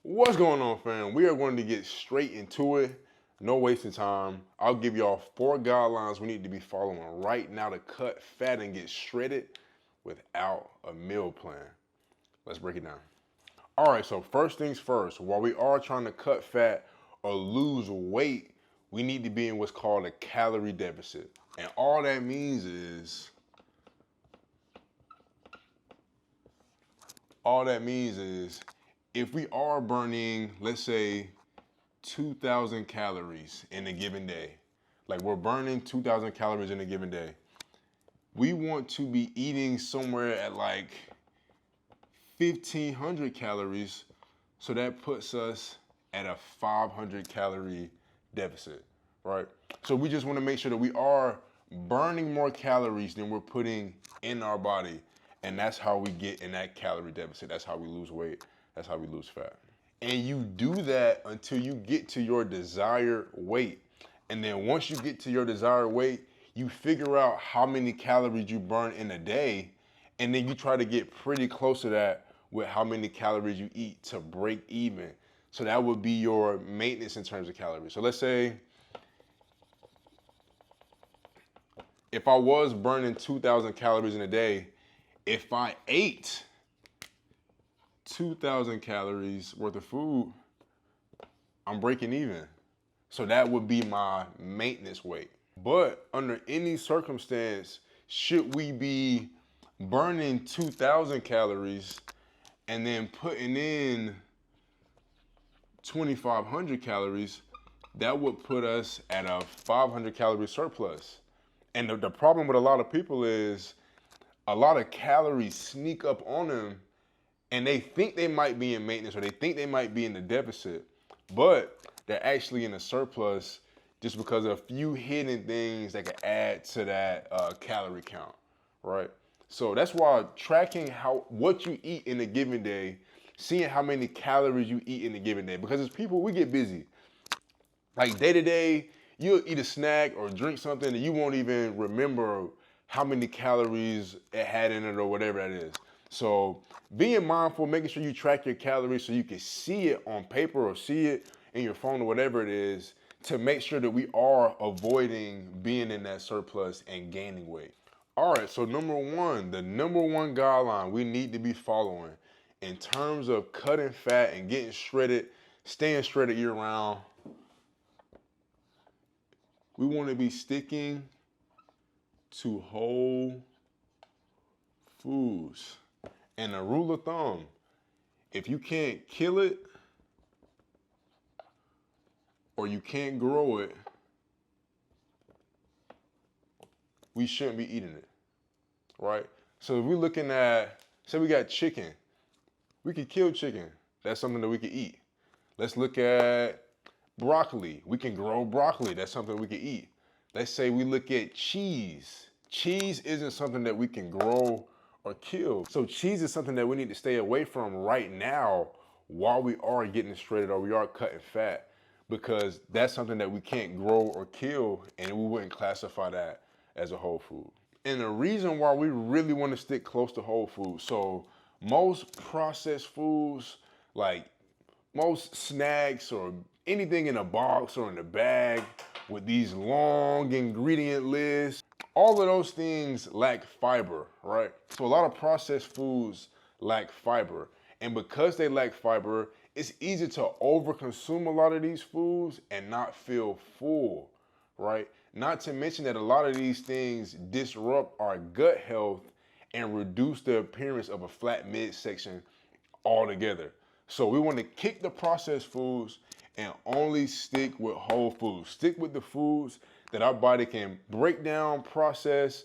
What's going on, fam? We are going to get straight into it. No wasting time. I'll give y'all 4 guidelines we need to be following right now to cut fat and get shredded without a meal plan. Let's break it down. All right, so first things first, while we are trying to cut fat or lose weight, we need to be in what's called a calorie deficit. And all that means is, if we are burning, let's say, 2,000 calories in a given day, like we're burning 2,000 calories in a given day, we want to be eating somewhere at like 1,500 calories, so that puts us at a 500 calorie deficit, right? So we just want to make sure that we are burning more calories than we're putting in our body, and that's how we get in that calorie deficit. That's how we lose weight. That's how we lose fat. And you do that until you get to your desired weight. And then once you get to your desired weight, you figure out how many calories you burn in a day, and then you try to get pretty close to that with how many calories you eat to break even. So that would be your maintenance in terms of calories. So let's say if I was burning 2,000 calories in a day, if I ate 2,000 calories worth of food, I'm breaking even. So that would be my maintenance weight. But under any circumstance, should we be burning 2,000 calories and then putting in 2,500 calories, that would put us at a 500 calorie surplus. And the problem with a lot of people is a lot of calories sneak up on them, and they think they might be in maintenance or they think they might be in the deficit, but they're actually in a surplus just because of a few hidden things that can add to that calorie count, right? So that's why tracking what you eat in a given day, seeing how many calories you eat in a given day, because as people, we get busy. Like day to day, you'll eat a snack or drink something and you won't even remember how many calories it had in it or whatever that is. So being mindful, making sure you track your calories so you can see it on paper or see it in your phone or whatever it is, to make sure that we are avoiding being in that surplus and gaining weight. All right, so the number one guideline we need to be following in terms of cutting fat and getting shredded, staying shredded year round, we want to be sticking to whole foods. And a rule of thumb, if you can't kill it or you can't grow it, we shouldn't be eating it, right? So if we're looking at, say we got chicken, we could kill chicken. That's something that we could eat. Let's look at broccoli. We can grow broccoli. That's something we can eat. Let's say we look at cheese. Cheese isn't something that we can grow or kill. So cheese is something that we need to stay away from right now while we are getting shredded or we are cutting fat, because that's something that we can't grow or kill, and we wouldn't classify that as a whole food. And the reason why we really want to stick close to whole food, so most processed foods, like most snacks or anything in a box or in a bag with these long ingredient lists, all of those things lack fiber, right? So a lot of processed foods lack fiber. And because they lack fiber, it's easy to overconsume a lot of these foods and not feel full, right? Not to mention that a lot of these things disrupt our gut health and reduce the appearance of a flat midsection altogether. So we want to kick the processed foods and only stick with whole foods. Stick with the foods that our body can break down, process,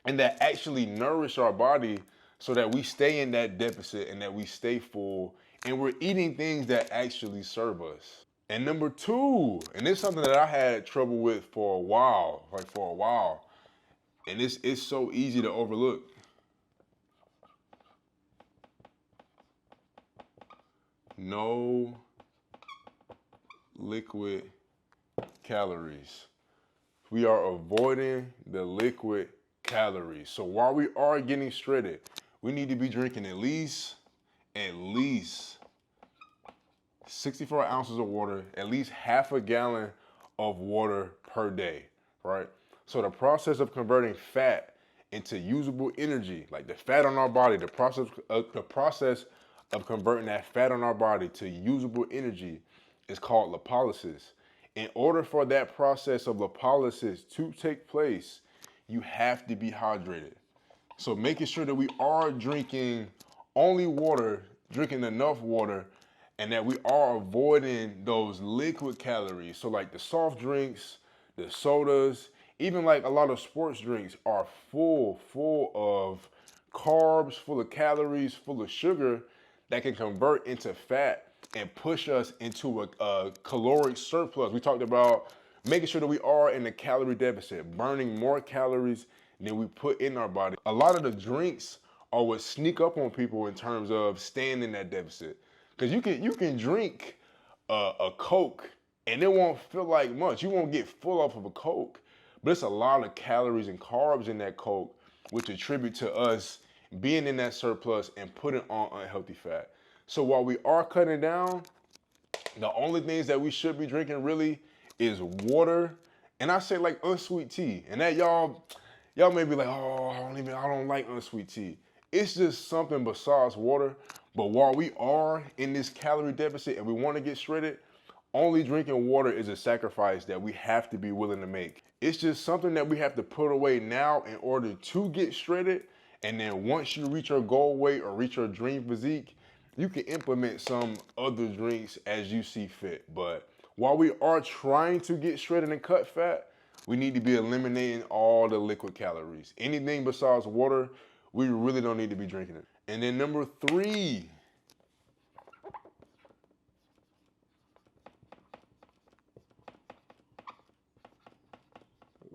and that actually nourish our body so that we stay in that deficit and that we stay full and we're eating things that actually serve us. And number 2, and it's something that I had trouble with for a while, and it's so easy to overlook. No liquid calories. We are avoiding the liquid calories. So while we are getting shredded, we need to be drinking at least 64 ounces of water, at least half a gallon of water per day, right? So the process of converting fat into usable energy, like the fat on our body, the process of converting that fat on our body to usable energy is called lipolysis. In order for that process of lipolysis to take place, you have to be hydrated. So making sure that we are drinking only water, drinking enough water, and that we are avoiding those liquid calories. So like the soft drinks, the sodas, even like a lot of sports drinks are full of carbs, full of calories, full of sugar that can convert into fat and push us into a caloric surplus. We talked about making sure that we are in a calorie deficit, burning more calories than we put in our body. A lot of the drinks are what sneak up on people in terms of staying in that deficit. Because you can drink a Coke and it won't feel like much. You won't get full off of a Coke, but it's a lot of calories and carbs in that Coke, which attribute to us being in that surplus and putting on unhealthy fat. So while we are cutting down, the only things that we should be drinking really is water, and I say like unsweet tea. And that y'all may be like, oh, I don't like unsweet tea. It's just something besides water. But while we are in this calorie deficit and we want to get shredded, only drinking water is a sacrifice that we have to be willing to make. It's just something that we have to put away now in order to get shredded. And then once you reach your goal weight or reach your dream physique, you can implement some other drinks as you see fit. But while we are trying to get shredded and cut fat, we need to be eliminating all the liquid calories. Anything besides water, we really don't need to be drinking it. And then number 3,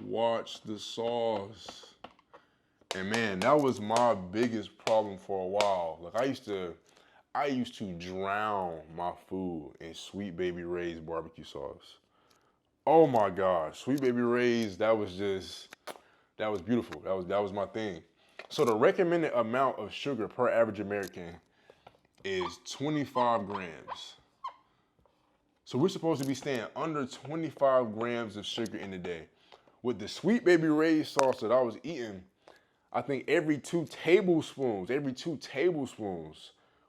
watch the sauce. And man, that was my biggest problem for a while. Like I used to drown my food in Sweet Baby Ray's barbecue sauce. Oh my gosh, Sweet Baby Ray's, that was beautiful. That was my thing. So the recommended amount of sugar per average American is 25 grams. So we're supposed to be staying under 25 grams of sugar in a day. With the Sweet Baby Ray's sauce that I was eating, I think every two tablespoons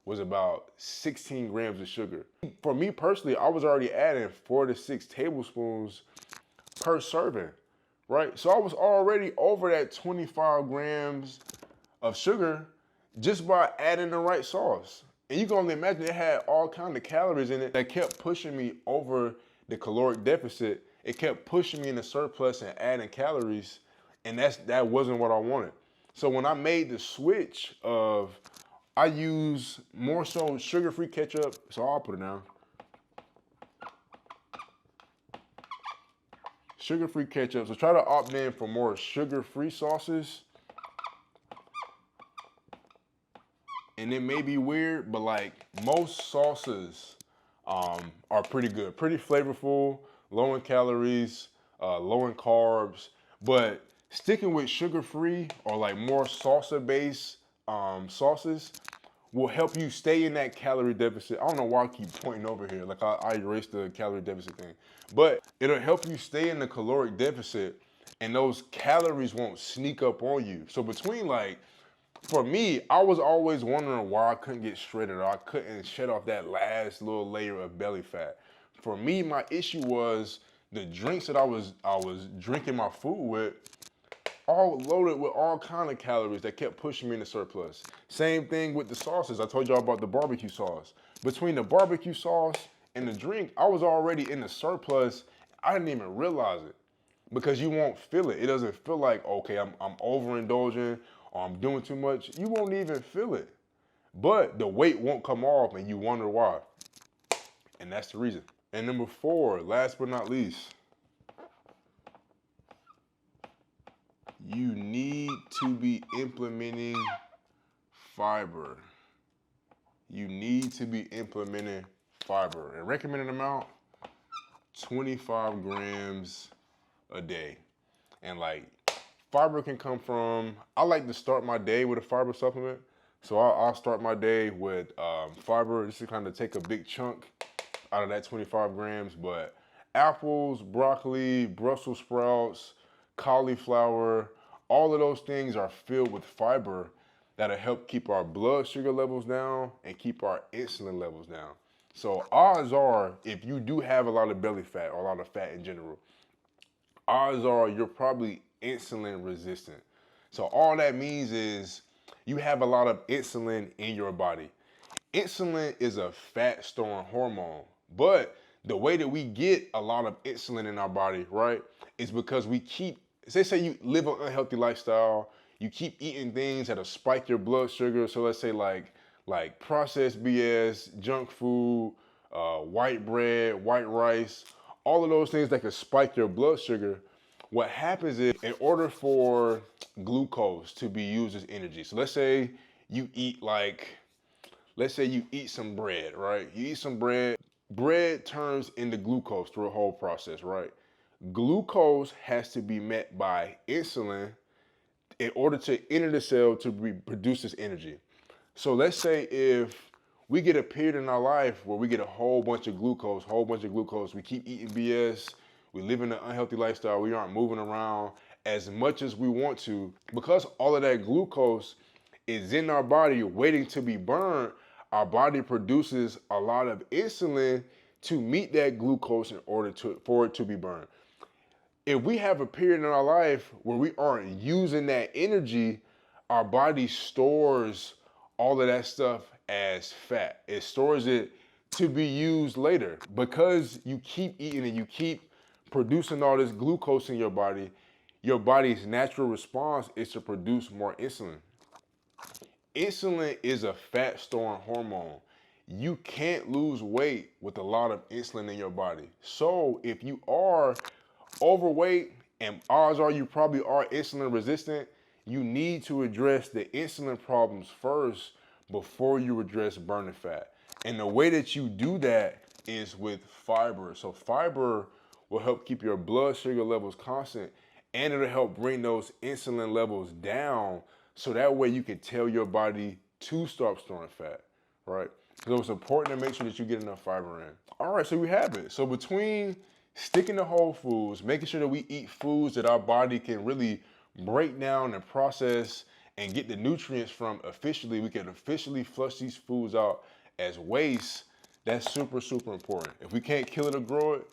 was about 16 grams of sugar. For me personally, I was already adding 4 to 6 tablespoons per serving, right? So I was already over that 25 grams of sugar just by adding the right sauce. And you can only imagine it had all kinds of calories in it that kept pushing me over the caloric deficit. It kept pushing me in the surplus and adding calories, and that wasn't what I wanted. So when I made the switch of, I use more so sugar-free ketchup, so I'll put it down. Sugar-free ketchup, so try to opt in for more sugar-free sauces. And it may be weird, but like most sauces are pretty good, pretty flavorful, low in calories, low in carbs, but sticking with sugar-free or like more salsa-based sauces will help you stay in that calorie deficit. I don't know why I keep pointing over here, like I erased the calorie deficit thing, but it'll help you stay in the caloric deficit and those calories won't sneak up on you. So between like, for me, I was always wondering why I couldn't get shredded or I couldn't shed off that last little layer of belly fat. For me, my issue was the drinks that I was drinking my food with, all loaded with all kind of calories that kept pushing me into surplus. Same thing with the sauces. I told y'all about the barbecue sauce. Between the barbecue sauce and the drink, I was already in the surplus. I didn't even realize it because you won't feel it. It doesn't feel like, okay, I'm overindulging or I'm doing too much. You won't even feel it. But the weight won't come off and you wonder why. And that's the reason. And number 4, last but not least, you need to be implementing fiber. You need to be implementing fiber. And recommended amount, 25 grams a day. And like, fiber can come from, I like to start my day with a fiber supplement. So I'll start my day with fiber just to kind of take a big chunk out of that 25 grams, but apples, broccoli, Brussels sprouts, cauliflower, all of those things are filled with fiber that'll help keep our blood sugar levels down and keep our insulin levels down. So odds are, if you do have a lot of belly fat or a lot of fat in general, odds are you're probably insulin resistant. So all that means is you have a lot of insulin in your body. Insulin is a fat storing hormone, but the way that we get a lot of insulin in our body, right, is because we keep, say you live an unhealthy lifestyle, you keep eating things that'll spike your blood sugar. So let's say like processed BS, junk food, white bread, white rice, all of those things that could spike your blood sugar. What happens is, in order for glucose to be used as energy, so let's say you eat some bread, right? You eat some bread, bread turns into glucose through a whole process, right? Glucose has to be met by insulin in order to enter the cell to produce this energy. So let's say if we get a period in our life where we get a whole bunch of glucose, we keep eating BS, we live in an unhealthy lifestyle, we aren't moving around as much as we want to, because all of that glucose is in our body waiting to be burned, our body produces a lot of insulin to meet that glucose in order for it to be burned. If we have a period in our life where we aren't using that energy, our body stores all of that stuff as fat. It stores it to be used later. Because you keep eating and you keep producing all this glucose in your body's natural response is to produce more insulin. Insulin is a fat storing hormone. You can't lose weight with a lot of insulin in your body. So if you are overweight, and odds are you probably are insulin resistant, you need to address the insulin problems first before you address burning fat. And the way that you do that is with fiber. So fiber will help keep your blood sugar levels constant, and it'll help bring those insulin levels down, so that way you can tell your body to stop storing fat, right? So it's important to make sure that you get enough fiber in. All right, so we have it. So between sticking to whole foods, making sure that we eat foods that our body can really break down and process and get the nutrients from efficiently, we can efficiently flush these foods out as waste. That's super, super important. If we can't kill it or grow it,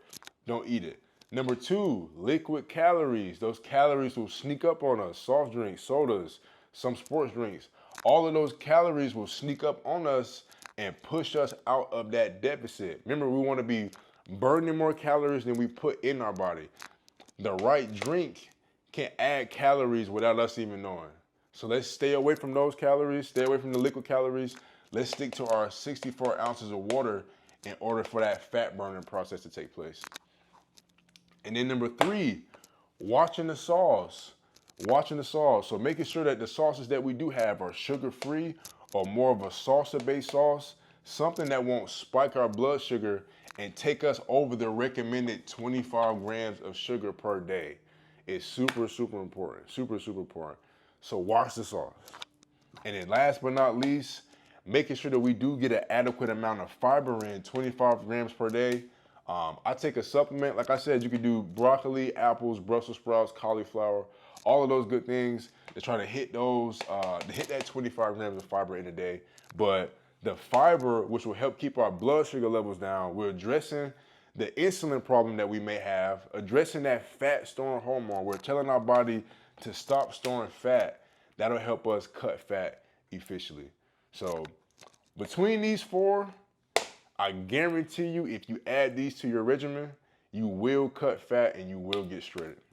don't eat it. Number 2, liquid calories. Those calories will sneak up on us. Soft drinks, sodas, some sports drinks. All of those calories will sneak up on us and push us out of that deficit. Remember, we want to be burning more calories than we put in our body. The right drink can add calories without us even knowing. So let's stay away from those calories, stay away from the liquid calories. Let's stick to our 64 ounces of water in order for that fat burning process to take place. And then number 3, watching the sauce. So making sure that the sauces that we do have are sugar-free or more of a salsa-based sauce, something that won't spike our blood sugar and take us over the recommended 25 grams of sugar per day. It's super, super important, super, super important. So watch the sauce. And then last but not least, making sure that we do get an adequate amount of fiber in, 25 grams per day. I take a supplement. Like I said, you can do broccoli, apples, Brussels sprouts, cauliflower, all of those good things to try to hit those, to hit that 25 grams of fiber in a day. But the fiber, which will help keep our blood sugar levels down, we're addressing the insulin problem that we may have, addressing that fat storing hormone. We're telling our body to stop storing fat. That'll help us cut fat efficiently. So between these 4, I guarantee you, if you add these to your regimen, you will cut fat and you will get shredded.